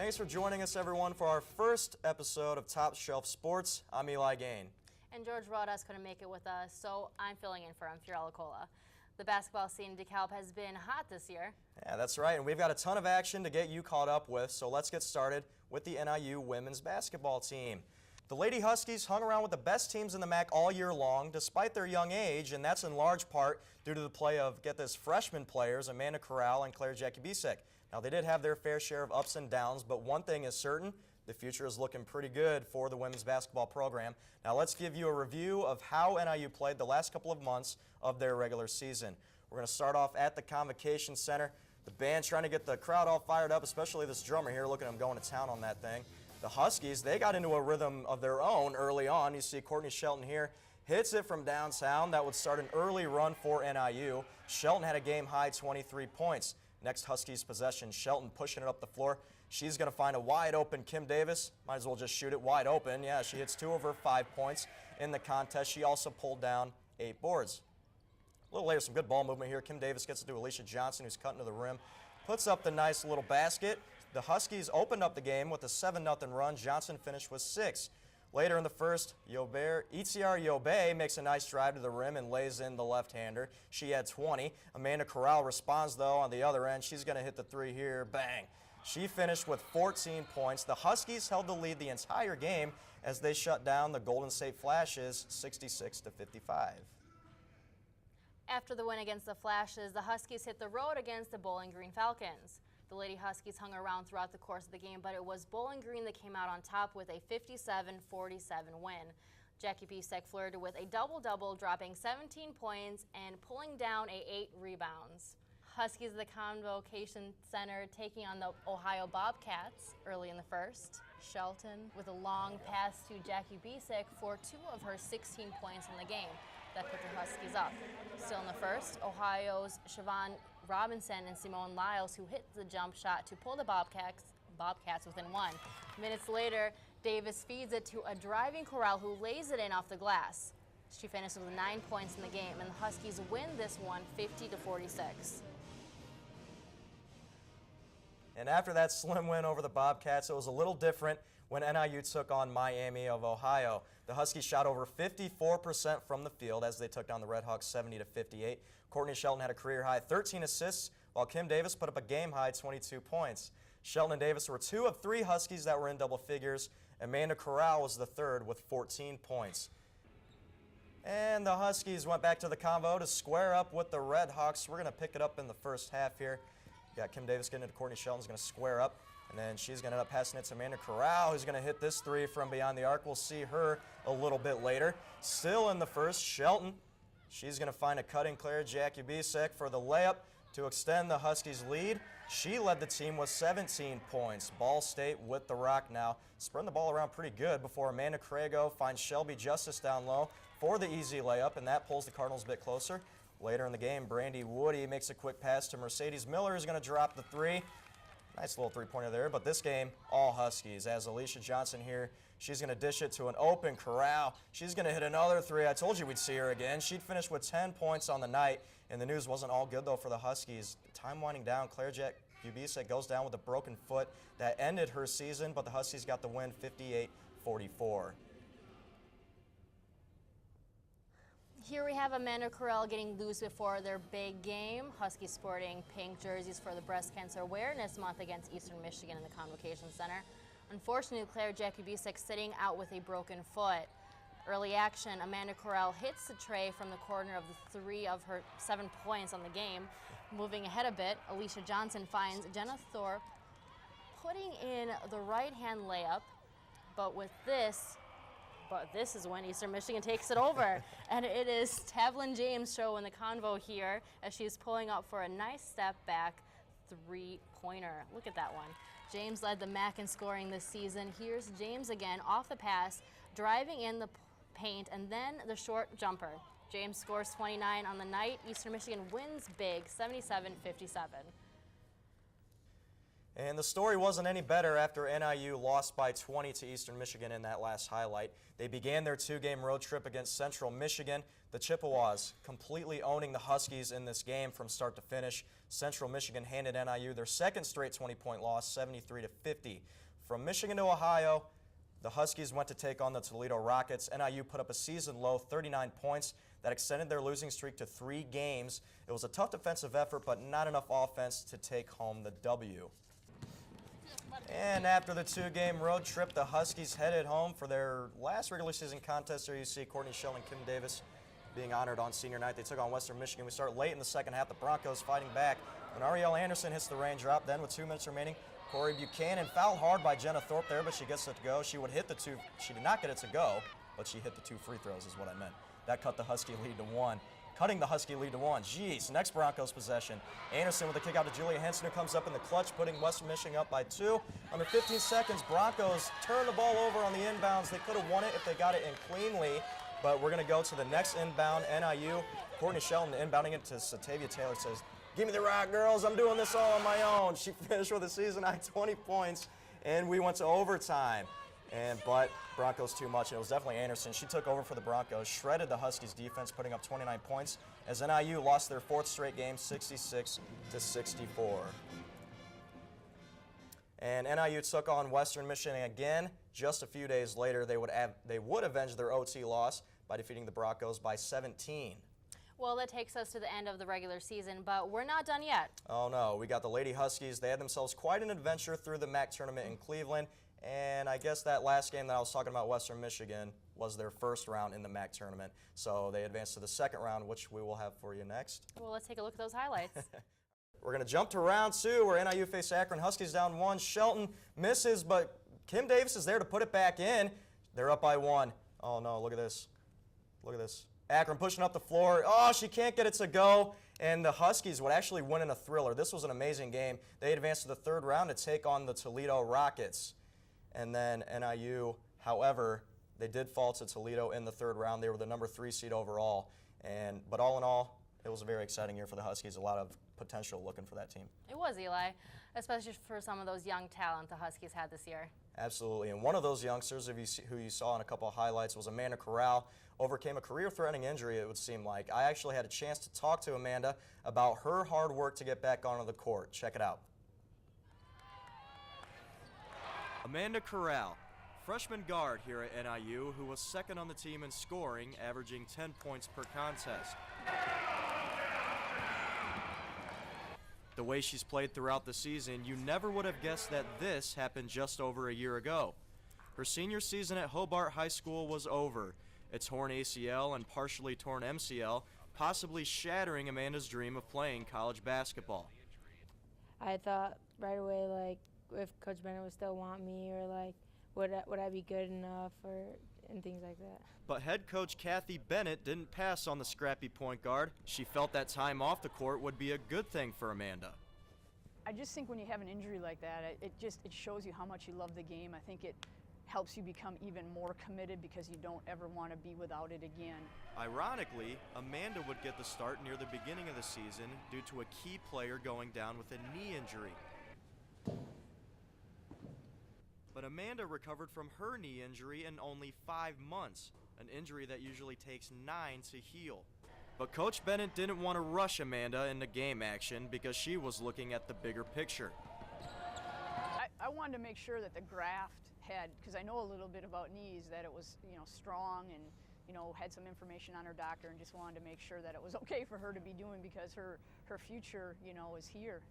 Thanks for joining us, everyone, for our first episode of Top Shelf Sports. I'm Eli Gain. And George Rodas couldn't make it with us, so I'm filling in for him, Fiorella Cola. The basketball scene in DeKalb has been hot this year. Yeah, that's right, and we've got a ton of action to get you caught up with, so let's get started with the NIU women's basketball team. The Lady Huskies hung around with the best teams in the MAC all year long, despite their young age, and that's in large part due to the play of, get this, freshman players Amanda Corral and Claire Jakubisek. Now, they did have their fair share of ups and downs, but one thing is certain, the future is looking pretty good for the women's basketball program. Now, let's give you a review of how NIU played the last couple of months of their regular season. We're going to start off at the Convocation Center. The band's trying to get the crowd all fired up, especially this drummer here. Look at him going to town on that thing. The Huskies, they got into a rhythm of their own early on. You see Courtney Shelton here. Hits it from downtown. That would start an early run for NIU. Shelton had a game-high 23 points. Next Huskies possession, Shelton pushing it up the floor. She's going to find a wide-open Kim Davis. Might as well just shoot it wide open. Yeah, she hits 2 of her 5 points in the contest. She also pulled down 8 boards. A little later, some good ball movement here. Kim Davis gets it to Alicia Johnson, who's cutting to the rim. Puts up the nice little basket. The Huskies opened up the game with a 7-0 run. Johnson finished with 6. Later in the first, Itziar Yobe makes a nice drive to the rim and lays in the left-hander. She had 20. Amanda Corral responds, though, on the other end. She's going to hit the 3 here. Bang. She finished with 14 points. The Huskies held the lead the entire game as they shut down the Golden State Flashes 66-55. After the win against the Flashes, the Huskies hit the road against the Bowling Green Falcons. The Lady Huskies hung around throughout the course of the game, but it was Bowling Green that came out on top with a 57-47 win. Jakubisek flirted with a double-double, dropping 17 points and pulling down 8 rebounds. Huskies at the Convocation Center taking on the Ohio Bobcats early in the first. Shelton with a long pass to Jakubisek for 2 of her 16 points in the game. That put the Huskies up. Still in the first, Ohio's Siobhan Robinson and Simone Lyles, who hit the jump shot to pull the Bobcats within 1. Minutes later, Davis feeds it to a driving Corral, who lays it in off the glass. She finishes with 9 points in the game, and the Huskies win this one 50-46. And after that slim win over the Bobcats, it was a little different when NIU took on Miami of Ohio. The Huskies shot over 54% from the field as they took down the Redhawks 70-58. Courtney Shelton had a career-high 13 assists, while Kim Davis put up a game-high 22 points. Shelton and Davis were 2 of 3 Huskies that were in double figures. Amanda Corral was the third with 14 points. And the Huskies went back to the convo to square up with the Redhawks. We're going to pick it up in the first half here. You got Kim Davis getting into Courtney Shelton's going to square up. And then she's going to end up passing it to Amanda Corral, who's going to hit this 3 from beyond the arc. We'll see her a little bit later. Still in the first, Shelton. She's going to find a cutting Claire Jakubisek for the layup to extend the Huskies' lead. She led the team with 17 points. Ball State with the rock now. Spreading the ball around pretty good before Amanda Crago finds Shelby Justice down low for the easy layup, and that pulls the Cardinals a bit closer. Later in the game, Brandy Woody makes a quick pass to Mercedes Miller, who's going to drop the 3. Nice little 3-pointer there, but this game, all Huskies. As Alicia Johnson here, she's going to dish it to an open Corral. She's going to hit another 3. I told you we'd see her again. She'd finished with 10 points on the night, and the news wasn't all good, though, for the Huskies. Time winding down, Claire Jakubisek goes down with a broken foot. That ended her season, but the Huskies got the win 58-44. Here we have Amanda Corral getting loose before their big game. Huskies sporting pink jerseys for the Breast Cancer Awareness Month against Eastern Michigan in the Convocation Center. Unfortunately, Claire Jakubisek sitting out with a broken foot. Early action, Amanda Corral hits the tray from the corner of the 3 of her 7 points on the game. Moving ahead a bit, Alicia Johnson finds Jenna Thorpe putting in the right-hand layup, but this is when Eastern Michigan takes it over. And it is Tavlin James' show in the convo here as she's pulling up for a nice step back 3-pointer. Look at that one. James led the MAC in scoring this season. Here's James again off the pass, driving in the paint, and then the short jumper. James scores 29 on the night. Eastern Michigan wins big, 77-57. And the story wasn't any better after NIU lost by 20 to Eastern Michigan in that last highlight. They began their two-game road trip against Central Michigan. The Chippewas completely owning the Huskies in this game from start to finish. Central Michigan handed NIU their second straight 20-point loss, 73-50. From Michigan to Ohio, the Huskies went to take on the Toledo Rockets. NIU put up a season-low 39 points that extended their losing streak to 3 games. It was a tough defensive effort, but not enough offense to take home the W. And after the two-game road trip, the Huskies headed home for their last regular season contest. There you see Courtney Shell and Kim Davis being honored on senior night. They took on Western Michigan. We start late in the second half. The Broncos fighting back. When Arielle Anderson hits the raindrop, then with 2 minutes remaining, Corey Buchanan fouled hard by Jenna Thorpe there, but she gets it to go. She would hit the 2. She did not get it to go, but she hit the 2 free throws is what I meant. That cut the Husky lead to 1. Cutting the Husky lead to 1. Jeez, next Broncos possession. Anderson with a kick out to Julia Henson, who comes up in the clutch, putting Western Michigan up by 2. Under 15 seconds, Broncos turn the ball over on the inbounds. They could have won it if they got it in cleanly, but we're going to go to the next inbound, NIU. Courtney Shelton inbounding it to Satavia Taylor, says, "Give me the rock, girls. I'm doing this all on my own." She finished with a season-high 20 points, and we went to overtime. But Broncos too much. It was definitely Anderson. She took over for the Broncos, shredded the Huskies defense, putting up 29 points as NIU lost their 4th straight game, 66-64. And NIU took on Western Michigan again. Just a few days later, they would avenge their OT loss by defeating the Broncos by 17. Well, that takes us to the end of the regular season, but we're not done yet. Oh no, we got the Lady Huskies. They had themselves quite an adventure through the MAC tournament in Cleveland. And I guess that last game that I was talking about, Western Michigan, was their first round in the MAC tournament. So they advanced to the second round, which we will have for you next. Well, let's take a look at those highlights. We're going to jump to round 2 where NIU faced Akron. Huskies down 1. Shelton misses, but Kim Davis is there to put it back in. They're up by 1. Oh no, look at this. Look at this. Akron pushing up the floor. Oh, she can't get it to go. And the Huskies would actually win in a thriller. This was an amazing game. They advanced to the third round to take on the Toledo Rockets. And then NIU, however, they did fall to Toledo in the third round. They were the number 3 seed overall. But all in all, it was a very exciting year for the Huskies. A lot of potential looking for that team. It was, Eli, especially for some of those young talent the Huskies had this year. Absolutely. And one of those youngsters who you saw in a couple of highlights was Amanda Corral. Overcame a career-threatening injury, it would seem like. I actually had a chance to talk to Amanda about her hard work to get back onto the court. Check it out. Amanda Corral, freshman guard here at NIU, who was second on the team in scoring, averaging 10 points per contest. The way she's played throughout the season, you never would have guessed that this happened just over a year ago. Her senior season at Hobart High School was over. A torn ACL and partially torn MCL, possibly shattering Amanda's dream of playing college basketball. I thought right away, like, if Coach Bennett would still want me, or like, would I be good enough, and things like that. But head coach Kathy Bennett didn't pass on the scrappy point guard. She felt that time off the court would be a good thing for Amanda. I just think when you have an injury like that, it shows you how much you love the game. I think it helps you become even more committed because you don't ever want to be without it again. Ironically, Amanda would get the start near the beginning of the season due to a key player going down with a knee injury. But Amanda recovered from her knee injury in only 5 months, an injury that usually takes 9 to heal. But Coach Bennett didn't want to rush Amanda into game action because she was looking at the bigger picture. I wanted to make sure that the graft had, because I know a little bit about knees, that it was, strong and, had some information on her doctor, and just wanted to make sure that it was okay for her to be doing, because her future, is here.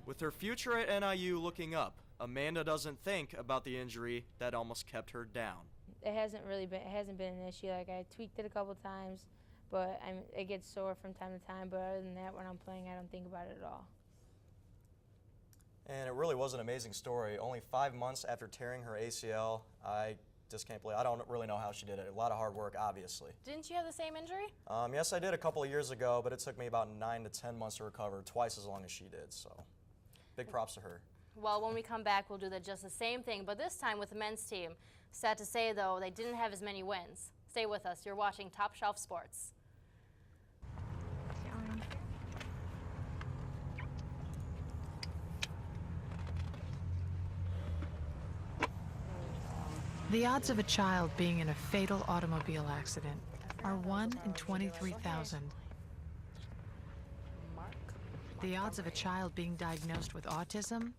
With her future at NIU looking up, Amanda doesn't think about the injury that almost kept her down. It hasn't been an issue. Like, I tweaked it a couple times, but it gets sore from time to time. But other than that, when I'm playing, I don't think about it at all. And it really was an amazing story. Only 5 months after tearing her ACL, I just can't believe. I don't really know how she did it. A lot of hard work, obviously. Didn't you have the same injury? Yes, I did a couple of years ago, but it took me about 9 to 10 months to recover, twice as long as she did. So, big props to her. Well, when we come back, we'll do just the same thing, but this time with the men's team. Sad to say, though, they didn't have as many wins. Stay with us. You're watching Top Shelf Sports. The odds of a child being in a fatal automobile accident are 1 in 23,000. The odds of a child being diagnosed with autism,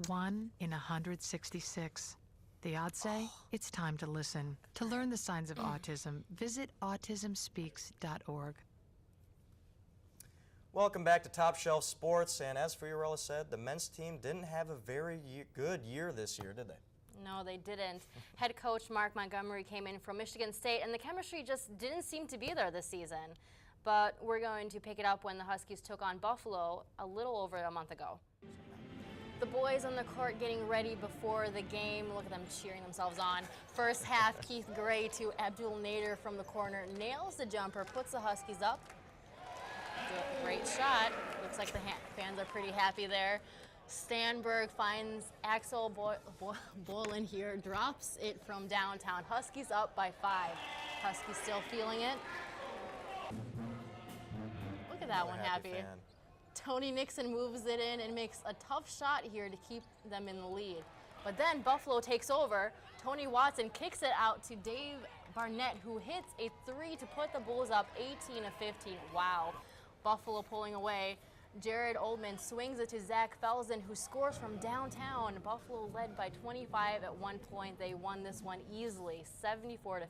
1 in 166. The odds say it's time to listen. To learn the signs of autism, visit autismspeaks.org. Welcome back to Top Shelf Sports, and as Fiorella said, the men's team didn't have a very good year this year, did they? No, they didn't. Head coach Mark Montgomery came in from Michigan State, and the chemistry just didn't seem to be there this season. But we're going to pick it up when the Huskies took on Buffalo a little over a month ago. The boys on the court getting ready before the game. Look at them cheering themselves on. First half, Keith Gray to Abdul Nader from the corner. Nails the jumper, puts the Huskies up. Great shot. Looks like the fans are pretty happy there. Stanberg finds Axel Boylan here, drops it from downtown. Huskies up by 5. Huskies still feeling it. Look at that one, happy. Fan. Tony Nixon moves it in and makes a tough shot here to keep them in the lead. But then Buffalo takes over. Tony Watson kicks it out to Dave Barnett, who hits a 3 to put the Bulls up 18-15. Wow. Buffalo pulling away. Jared Oldman swings it to Zach Felsen, who scores from downtown. Buffalo led by 25 at one point. They won this one easily, 74-59.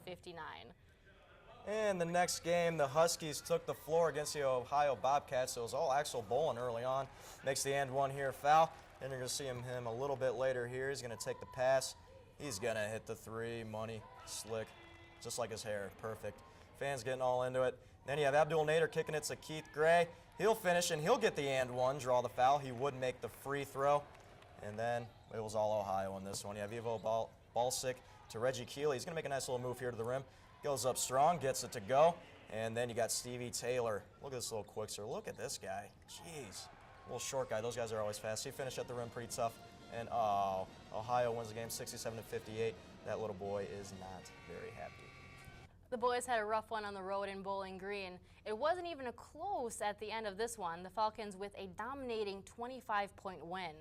And the next game, the Huskies took the floor against the Ohio Bobcats. It was all Axel Boylan early on. Makes the and one here foul. And you're going to see him a little bit later here. He's going to take the pass. He's going to hit the 3, money, slick, just like his hair, perfect. Fans getting all into it. Then you have Abdul Nader kicking it to Keith Gray. He'll finish and he'll get the and one, draw the foul. He would make the free throw. And then it was all Ohio in this one. You have Ivo Balsic to Reggie Keeley. He's going to make a nice little move here to the rim. Goes up strong, gets it to go. And then you got Stevie Taylor. Look at this little quickster. Look at this guy. Jeez. Little short guy. Those guys are always fast. He finished at the rim pretty tough. And Ohio wins the game 67-58. That little boy is not very happy. The boys had a rough one on the road in Bowling Green. It wasn't even a close at the end of this one. The Falcons with a dominating 25-point win.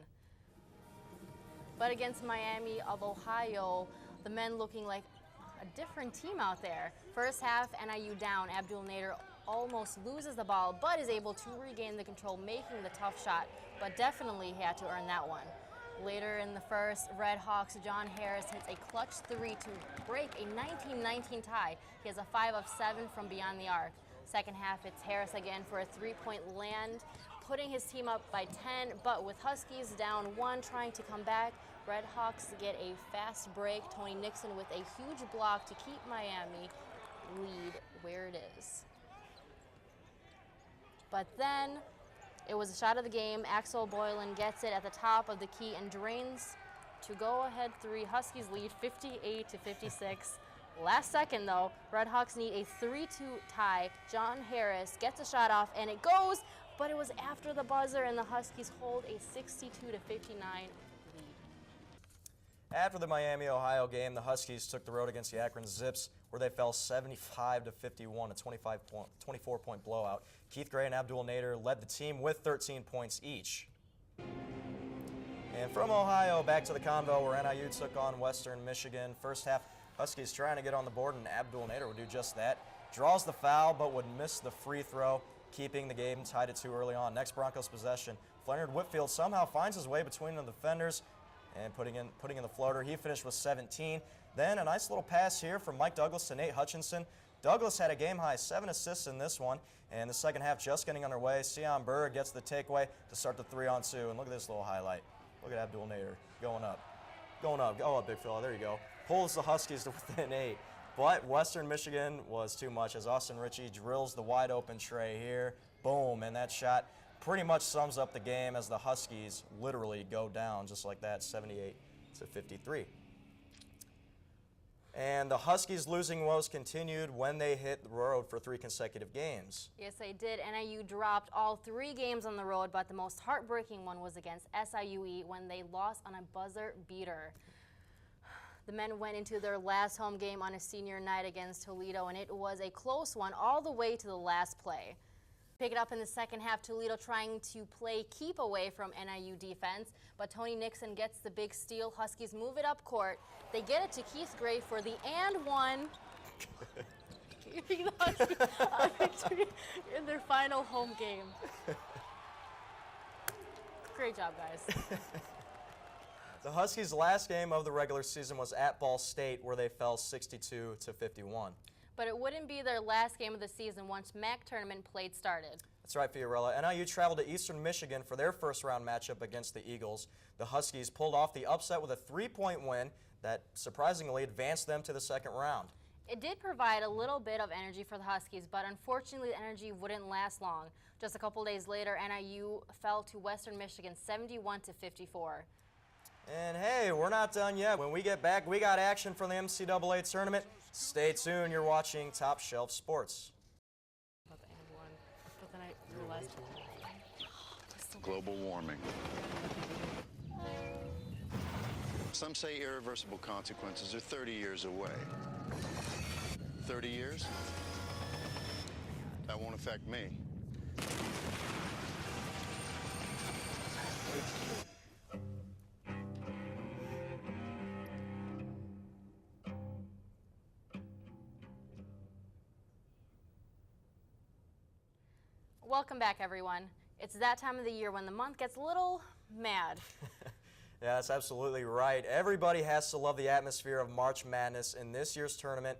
But against Miami of Ohio, the men looking like a different team out there. First half, NIU down. Abdul Nader almost loses the ball, but is able to regain the control, making the tough shot, but definitely had to earn that one. Later in the first, Red Hawks' John Harris hits a clutch 3 to break a 19-19 tie. He has a 5 of 7 from beyond the arc. Second half, it's Harris again for a 3-point land, putting his team up by 10, but with Huskies down 1, trying to come back, Red Hawks get a fast break. Tony Nixon with a huge block to keep Miami lead where it is. But then it was a shot of the game. Axel Boylan gets it at the top of the key and drains to go ahead 3. Huskies lead 58-56. Last second though, Red Hawks need a 3-2 tie. John Harris gets a shot off and it goes, but it was after the buzzer and the Huskies hold a 62-59 lead. After the Miami-Ohio game, the Huskies took the road against the Akron Zips, where they fell 75-51, a 24-point blowout. Keith Gray and Abdul Nader led the team with 13 points each. And from Ohio, back to the Convo, where NIU took on Western Michigan. First half, Huskies trying to get on the board, and Abdul Nader would do just that. Draws the foul, but would miss the free throw, keeping the game tied at 2 early on. Next Broncos possession, Leonard Whitfield somehow finds his way between the defenders and putting in the floater. He finished with 17. Then a nice little pass here from Mike Douglas to Nate Hutchinson. Douglas had a game-high 7 assists in this one, and the second half just getting underway. Sion Burr gets the takeaway to start the 3-on-2, and look at this little highlight. Look at Abdul Nader going up. Go up, big fella, there you go. Pulls the Huskies to within 8. But Western Michigan was too much as Austin Ritchie drills the wide-open tray here. Boom, and that shot pretty much sums up the game as the Huskies literally go down just like that, 78-53. And the Huskies' losing woes continued when they hit the road for 3 consecutive games. Yes, they did. NIU dropped all 3 games on the road, but the most heartbreaking one was against SIUE when they lost on a buzzer beater. The men went into their last home game on a senior night against Toledo, and it was a close one all the way to the last play. Pick it up in the second half, Toledo trying to play keep away from NIU defense, but Tony Nixon gets the big steal. Huskies move it up court. They get it to Keith Gray for the and one. Giving the Huskies a victory in their final home game. Great job, guys. The Huskies' last game of the regular season was at Ball State, where they fell 62-51. But it wouldn't be their last game of the season once MAC tournament play started. That's right, Fiorella. NIU traveled to Eastern Michigan for their first-round matchup against the Eagles. The Huskies pulled off the upset with a 3-point win that surprisingly advanced them to the second round. It did provide a little bit of energy for the Huskies, but unfortunately the energy wouldn't last long. Just a couple days later, NIU fell to Western Michigan 71-54. And hey, we're not done yet. When we get back, we got action from the NCAA tournament. Stay tuned. You're watching Top Shelf Sports. Global warming. Some say irreversible consequences are 30 years away. 30 years? That won't affect me. Welcome back, everyone. It's that time of the year when the month gets a little mad. Yeah, that's absolutely right. Everybody has to love the atmosphere of March Madness, and this year's tournament,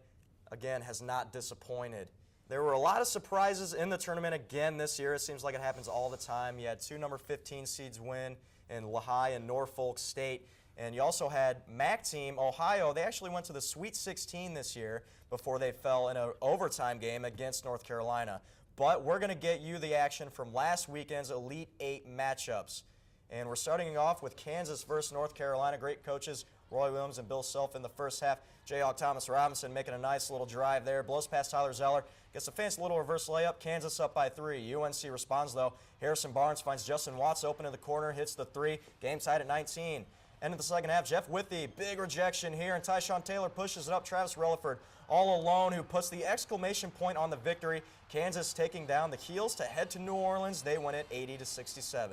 again, has not disappointed. There were a lot of surprises in the tournament again this year. It seems like it happens all the time. You had two number 15 seeds win in Lehigh and Norfolk State, and you also had MAC team Ohio. They actually went to the Sweet 16 this year before they fell in an overtime game against North Carolina. But we're going to get you the action from last weekend's Elite 8 matchups. And we're starting off with Kansas versus North Carolina. Great coaches, Roy Williams and Bill Self in the first half. Jayhawk Thomas Robinson making a nice little drive there. Blows past Tyler Zeller. Gets a fancy little reverse layup. Kansas up by 3. UNC responds, though. Harrison Barnes finds Justin Watts open in the corner. Hits the 3. Game tied at 19. End of the second half, Jeff Withey, big rejection here, and Tyshawn Taylor pushes it up. Travis Relaford all alone, who puts the exclamation point on the victory. Kansas taking down the Heels to head to New Orleans. They win it 80-67.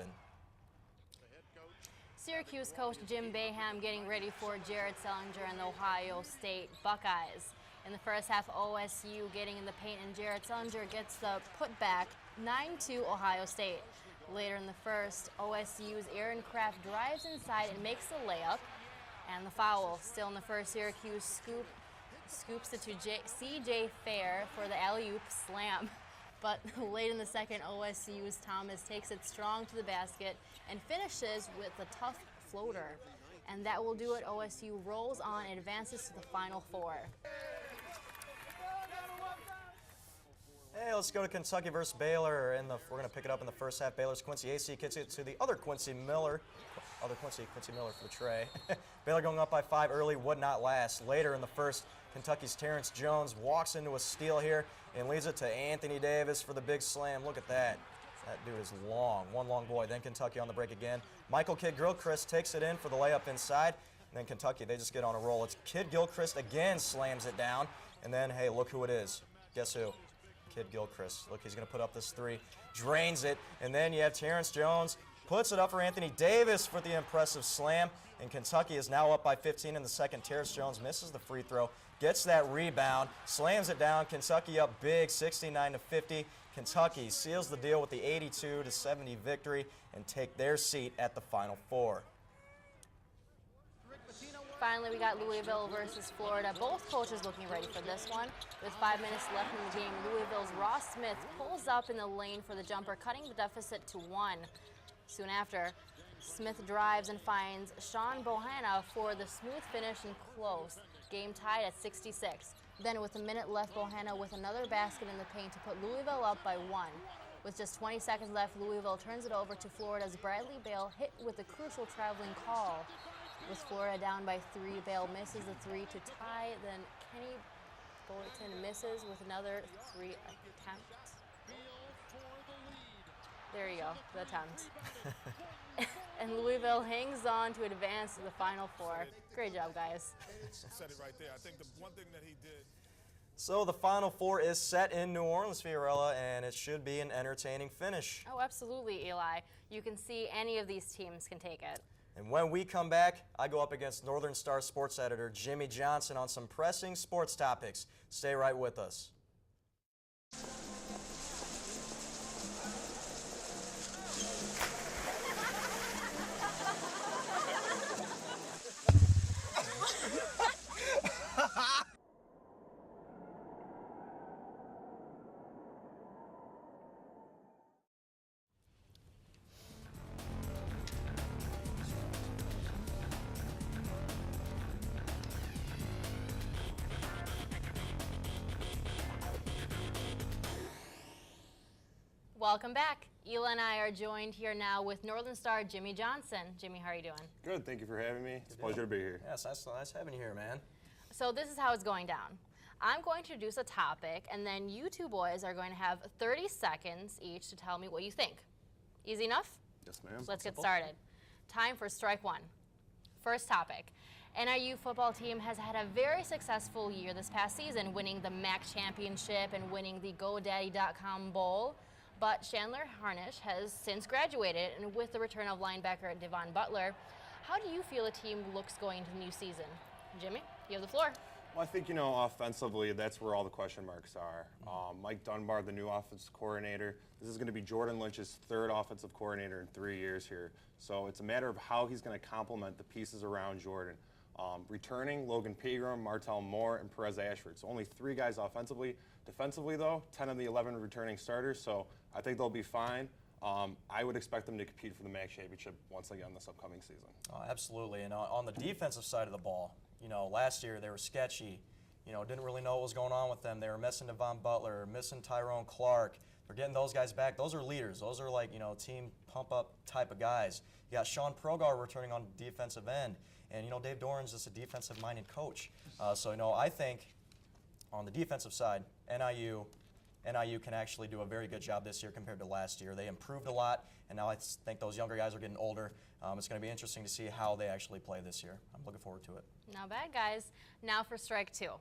Syracuse coach Jim Boeheim getting ready for Jared Sellinger and the Ohio State Buckeyes. In the first half, OSU getting in the paint, and Jared Sellinger gets the putback 9-2 Ohio State. Later in the first, OSU's Aaron Kraft drives inside and makes the layup, and the foul. Still in the first, Syracuse scoops it to C.J. Fair for the alley-oop slam. But late in the second, OSU's Thomas takes it strong to the basket and finishes with a tough floater. And that will do it. OSU rolls on and advances to the Final Four. Hey, let's go to Kentucky versus Baylor. We're going to pick it up in the first half. Baylor's Quincy Acee gets it to the other Quincy Miller. Quincy Miller for the tray. Baylor going up by 5 early, would not last. Later in the first, Kentucky's Terrence Jones walks into a steal here and leads it to Anthony Davis for the big slam. Look at that. That dude is long. One long boy. Then Kentucky on the break again. Michael Kidd-Gilchrist takes it in for the layup inside. And then Kentucky, they just get on a roll. It's Kidd-Gilchrist again slams it down. And then, hey, look who it is. Guess who? Kidd-Gilchrist. Look, he's going to put up this 3. Drains it. And then you have Terrence Jones. Puts it up for Anthony Davis for the impressive slam. And Kentucky is now up by 15 in the second. Terrence Jones misses the free throw. Gets that rebound. Slams it down. Kentucky up big, 69-50. Kentucky seals the deal with the 82-70 victory and take their seat at the Final Four. Finally, we got Louisville versus Florida. Both coaches looking ready for this one. With 5 minutes left in the game, Louisville's Ross Smith pulls up in the lane for the jumper, cutting the deficit to 1. Soon after, Smith drives and finds Sean Bohanna for the smooth finish and close. Game tied at 66. Then with a minute left, Bohanna with another basket in the paint to put Louisville up by 1. With just 20 seconds left, Louisville turns it over to Florida's Bradley Bale, hit with a crucial traveling call. With Florida down by 3, Bale misses the 3 to tie. Then Kenny Fullerton misses with another 3 attempt. There you go, the attempt. And Louisville hangs on to advance to the Final Four. Great job, guys. Said it right there. I think the one thing that he did. So the Final Four is set in New Orleans, Fiorella, and it should be an entertaining finish. Oh, absolutely, Eli. You can see any of these teams can take it. And when we come back, I go up against Northern Star sports editor Jimmy Johnson on some pressing sports topics. Stay right with us. Welcome back. Ela and I are joined here now with Northern Star Jimmy Johnson. Jimmy, how are you doing? Good, thank you for having me. It's a pleasure to be here. Yes, that's nice having you here, man. So this is how it's going down. I'm going to introduce a topic, and then you two boys are going to have 30 seconds each to tell me what you think. Easy enough? Yes, ma'am. So let's get started. Time for strike one. First topic. NIU football team has had a very successful year this past season, winning the MAC championship and winning the GoDaddy.com Bowl. But Chandler Harnish has since graduated, and with the return of linebacker Devon Butler, how do you feel the team looks going into the new season? Jimmy, you have the floor. Well, I think, offensively, that's where all the question marks are. Mike Dunbar, the new offensive coordinator, this is going to be Jordan Lynch's third offensive coordinator in 3 years here. So it's a matter of how he's going to complement the pieces around Jordan. Returning, Logan Pegram, Martell Moore, and Perez Ashford. So only 3 guys offensively. Defensively, though, 10 of the 11 returning starters, so I think they'll be fine. I would expect them to compete for the MAC championship once again this upcoming season. Absolutely, and on the defensive side of the ball, last year they were sketchy. Didn't really know what was going on with them. They were missing Devon Butler, missing Tyrone Clark. They're getting those guys back. Those are leaders. Those are like, team pump-up type of guys. You got Sean Progar returning on the defensive end. And, Dave Doran's just a defensive-minded coach. So, I think on the defensive side, NIU can actually do a very good job this year compared to last year. They improved a lot, and now I think those younger guys are getting older. It's going to be interesting to see how they actually play this year. I'm looking forward to it. Not bad, guys. Now for strike two.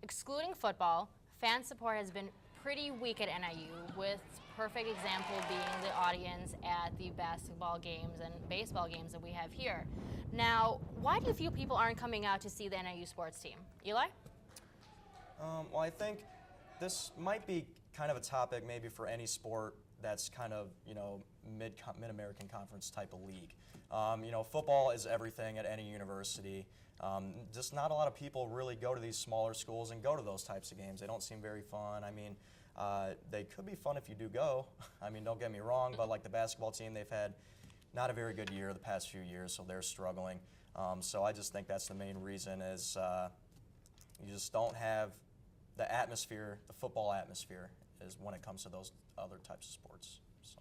Excluding football, fan support has been pretty weak at NIU, with perfect example being the audience at the basketball games and baseball games that we have here. Now, why do you feel people aren't coming out to see the NIU sports team? Eli? Well, I think this might be kind of a topic maybe for any sport that's kind of, mid-American conference type of league. Football is everything at any university. Just not a lot of people really go to these smaller schools and go to those types of games. They don't seem very fun. They could be fun if you do go. Don't get me wrong, but like the basketball team, they've had not a very good year the past few years, so they're struggling. So I just think that's the main reason is you just don't have the atmosphere, the football atmosphere, is when it comes to those other types of sports. So.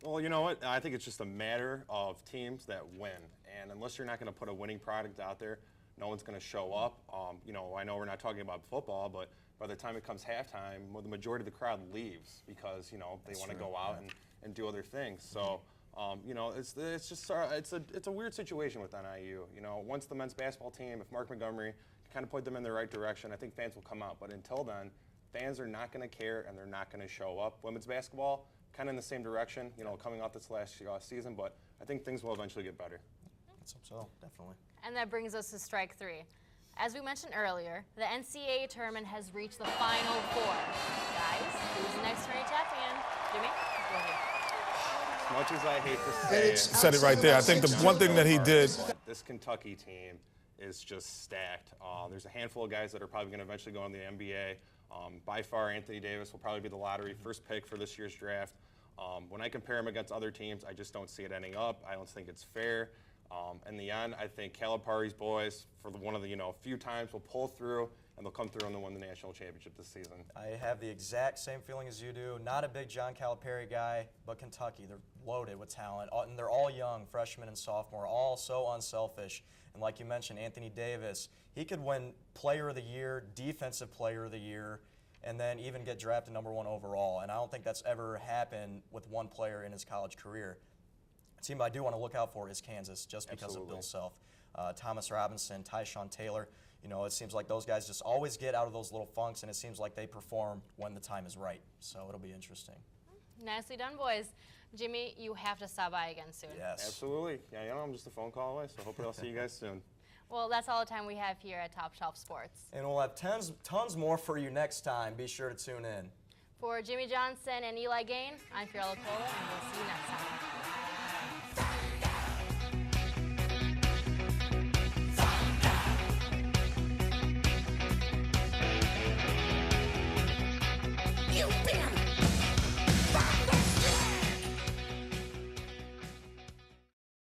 Well, you know what? I think it's just a matter of teams that win. And unless you're not going to put a winning product out there, no one's going to show up. I know we're not talking about football, but by the time it comes halftime, the majority of the crowd leaves because, they want to go out and do other things. So, it's a weird situation with NIU. Once the men's basketball team, if Mark Montgomery kind of point them in the right direction, I think fans will come out. But until then, fans are not going to care and they're not going to show up. Women's basketball, kind of in the same direction, coming out this last season, but I think things will eventually get better. So, definitely. And that brings us to strike three. As we mentioned earlier, the NCAA tournament has reached the Final Four. Guys, who's the next tourney champion? Jimmy, go ahead. As much as I hate to say it, Said it right there. I think the one thing that he did. This Kentucky team is just stacked. There's a handful of guys that are probably going to eventually go in the NBA. By far, Anthony Davis will probably be the lottery first pick for this year's draft. When I compare him against other teams, I just don't see it ending up. I don't think it's fair. In the end, I think Calipari's boys, for one of the few times, will pull through and they'll come through and they'll win the national championship this season. I have the exact same feeling as you do. Not a big John Calipari guy, but Kentucky, they're loaded with talent, and they're all young, freshmen and sophomore, all so unselfish. And like you mentioned, Anthony Davis, he could win Player of the Year, Defensive Player of the Year, and then even get drafted #1 overall. And I don't think that's ever happened with one player in his college career. A team I do want to look out for is Kansas, just because of Bill Self. Thomas Robinson, Tyshawn Taylor. You know, it seems like those guys just always get out of those little funks, and it seems like they perform when the time is right. So it'll be interesting. Nicely done, boys. Jimmy, you have to stop by again soon. Yes. Absolutely. Yeah, you know, I'm just a phone call away, so hopefully I'll see you guys soon. Well, that's all the time we have here at Top Shelf Sports. And we'll have tons more for you next time. Be sure to tune in. For Jimmy Johnson and Eli Gain, I'm Fiorella Cole, and we'll see you next time.